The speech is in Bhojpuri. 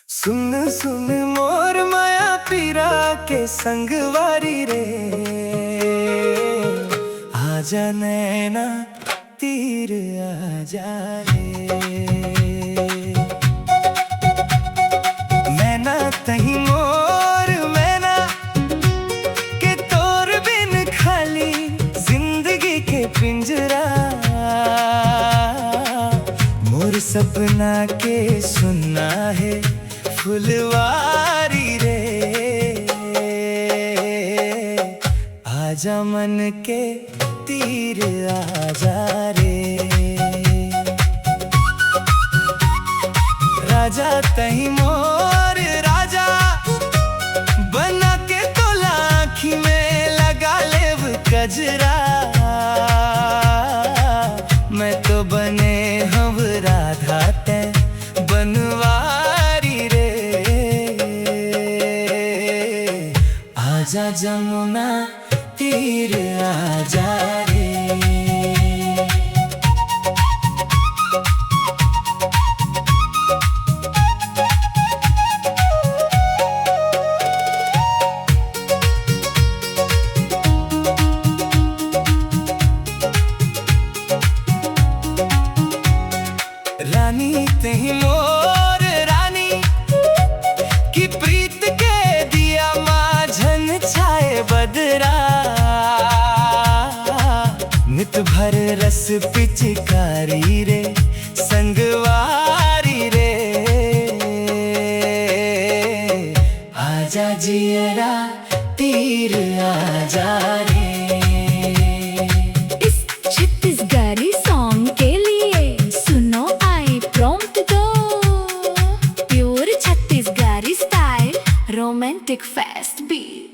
सुन सुन मोर माया पीरा के संगवारी रे, आजा नैना तीर आजा रे। मैना तही मोर मैना के तोर बिन खाली जिंदगी के पिंजरा, मोर सपना के सुनना है फुलवारी रे, आजा मन के तीर आजा रे। राजा तही मोर राजा बना के तो लाखी में लगा लेव कजरा, मैं तो बने हव राधा ते बनवारी रे, आजा जमुना तीर आजा रे। रानी तही मोर रानी की प्रीत के दिया माझन छाए बदरा, नित भर रस पिचकारी रे संगवारी रे, आजा जियरा तीर आजा रे। इस छत्तीसगढ़ी सॉन्ग के लिए सुनो आई प्रॉम्प्ट दो, pure Chhattisgarhi style romantic fast beat.